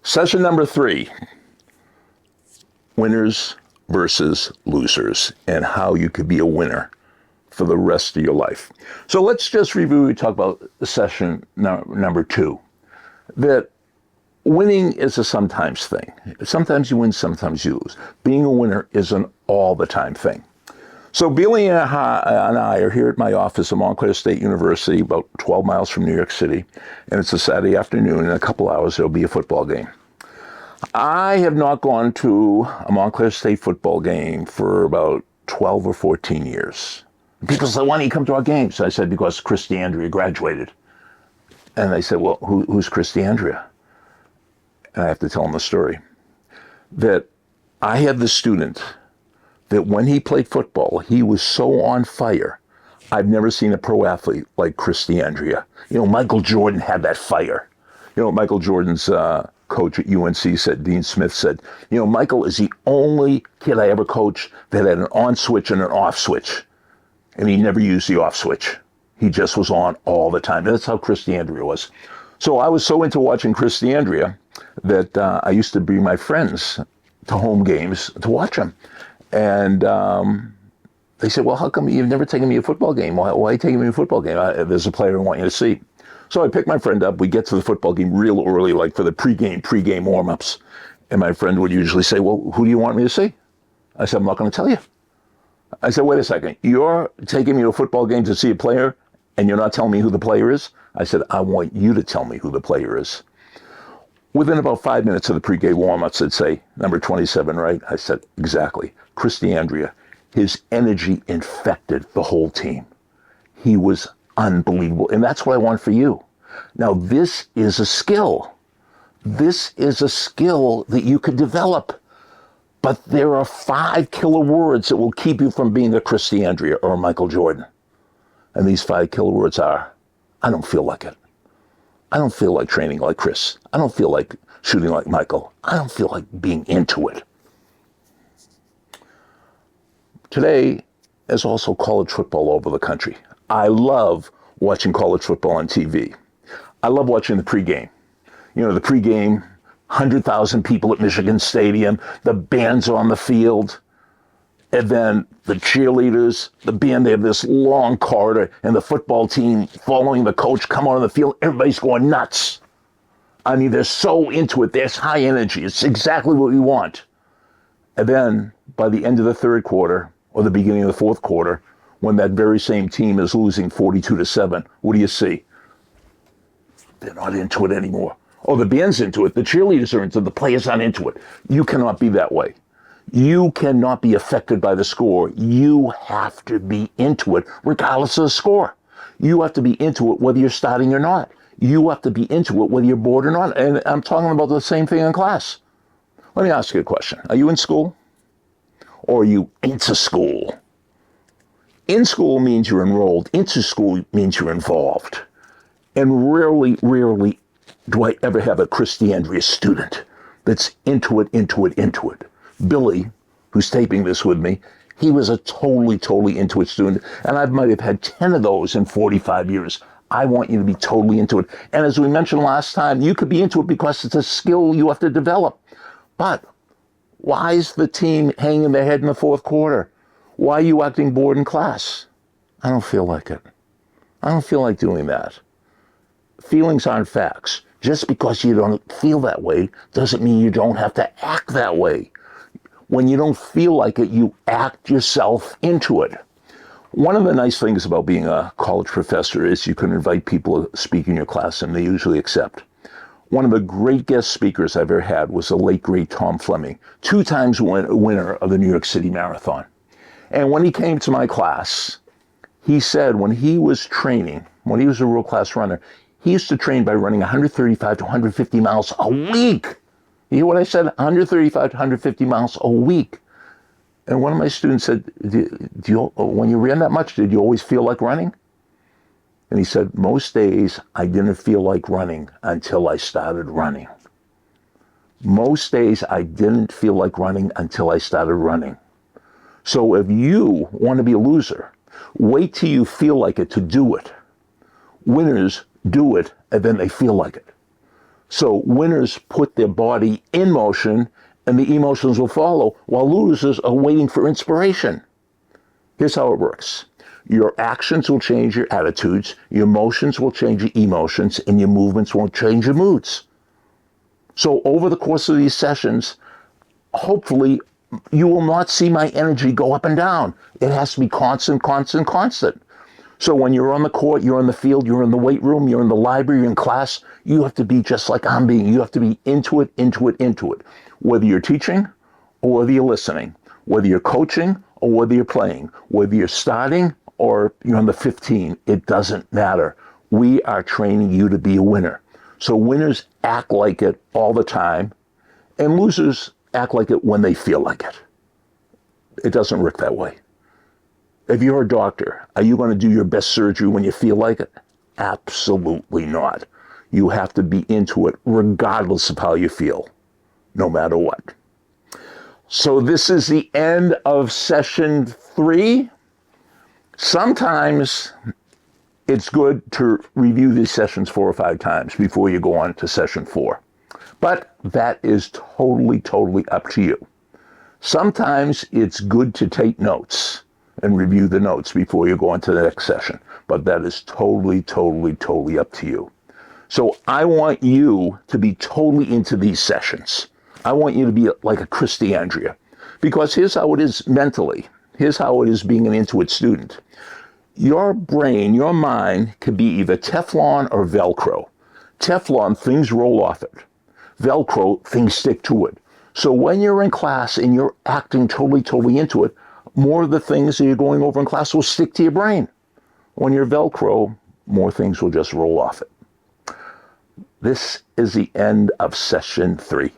Session number 3, winners versus losers, and how you could be a winner for the rest of your life. So let's just review and talk about session number 2, that winning is a sometimes thing. Sometimes you win, sometimes you lose. Being a winner is an all the time thing. So Billy and I are here at my office at Montclair State University, about 12 miles from New York City, and it's a Saturday afternoon. In a couple hours, there'll be a football game. I have not gone to a Montclair State football game for about 12 or 14 years. People say, why don't you come to our games? I said, because Chris D'Andrea graduated. And they said, well, who's Chris D'Andrea? And I have to tell them the story. That I had the student that when he played football, he was so on fire. I've never seen a pro athlete like Chris D'Andrea. You know, Michael Jordan had that fire. You know, Michael Jordan's coach at UNC said, Dean Smith said, you know, Michael is the only kid I ever coached that had an on switch and an off switch. And he never used the off switch. He just was on all the time. That's how Chris D'Andrea was. So I was so into watching Chris D'Andrea that I used to bring my friends to home games to watch him. And they said, well, how come you've never taken me to a football game? Why are you taking me to a football game? There's a player I want you to see. So I picked my friend up. We get to the football game real early, like for the pregame warm-ups. And my friend would usually say, well, who do you want me to see? I said, I'm not going to tell you. I said, wait a second. You're taking me to a football game to see a player, and you're not telling me who the player is? I said, I want you to tell me who the player is. Within about 5 minutes of the pregame warm-ups, they'd say, number 27, right? I said, exactly. Chris D'Andrea. His energy infected the whole team. He was unbelievable. And that's what I want for you. Now, this is a skill. This is a skill that you could develop. But there are 5 killer words that will keep you from being a Chris D'Andrea or a Michael Jordan. And these 5 killer words are, I don't feel like it. I don't feel like training like Chris. I don't feel like shooting like Michael. I don't feel like being into it. Today is also college football all over the country. I love watching college football on TV. I love watching the pregame. You know, the pregame, 100,000 people at Michigan Stadium, the bands on the field, and then the cheerleaders, the band, they have this long corridor, and the football team following the coach come on the field. Everybody's going nuts. I mean, they're so into it. There's high energy. It's exactly what we want. And then by the end of the third quarter, or the beginning of the fourth quarter, when that very same team is losing 42-7, what do you see? They're not into it anymore. Oh, the band's into it. The cheerleaders are into it. The players aren't into it. You cannot be that way. You cannot be affected by the score. You have to be into it, regardless of the score. You have to be into it whether you're starting or not. You have to be into it whether you're bored or not. And I'm talking about the same thing in class. Let me ask you a question. Are you in school? Or are you into school? In school means you're enrolled. Into school means you're involved. And rarely do I ever have a Chris D'Andrea student that's into it. Billy, who's taping this with me, he was a totally into it student. And I might have had 10 of those in 45 years. I want you to be totally into it. And as we mentioned last time, you could be into it because it's a skill you have to develop. But why is the team hanging their head in the fourth quarter? Why are you acting bored in class? I don't feel like it. I don't feel like doing that. Feelings aren't facts. Just because you don't feel that way doesn't mean you don't have to act that way. When you don't feel like it, you act yourself into it. One of the nice things about being a college professor is you can invite people to speak in your class, and they usually accept. One of the great guest speakers I've ever had was the late, great Tom Fleming, 2 times winner of the New York City Marathon. And when he came to my class, he said when he was training, when he was a world-class runner, he used to train by running 135 to 150 miles a week. You hear what I said? 135 to 150 miles a week. And one of my students said, when you ran that much, did you always feel like running? And he said, most days I didn't feel like running until I started running. Most days I didn't feel like running until I started running. So if you want to be a loser, wait till you feel like it to do it. Winners do it, and then they feel like it. So winners put their body in motion and the emotions will follow, while losers are waiting for inspiration. Here's how it works. Your actions will change your attitudes, your emotions will change your emotions, and your movements will change your moods. So over the course of these sessions, hopefully you will not see my energy go up and down. It has to be constant, constant, constant. So when you're on the court, you're in the field, you're in the weight room, you're in the library, you're in class, you have to be just like I'm being. You have to be into it, into it, into it. Whether you're teaching or whether you're listening, whether you're coaching or whether you're playing, whether you're starting or you're on the 15, it doesn't matter. We are training you to be a winner. So winners act like it all the time, and losers act like it when they feel like it. It doesn't work that way. If you're a doctor, are you going to do your best surgery when you feel like it? Absolutely not. You have to be into it regardless of how you feel, no matter what. So this is the end of session 3. Sometimes it's good to review these sessions 4 or 5 times before you go on to session 4. But that is totally, totally up to you. Sometimes it's good to take notes and review the notes before you go on to the next session. But that is totally, totally, totally up to you. So I want you to be totally into these sessions. I want you to be like a Christy Andrea. Because here's how it is mentally. Here's how it is being an Intuit student. Your brain, your mind can be either Teflon or Velcro. Teflon, things roll off it. Velcro, things stick to it. So when you're in class and you're acting totally, totally into it, more of the things that you're going over in class will stick to your brain. When you're Velcro, more things will just roll off it. This is the end of session 3.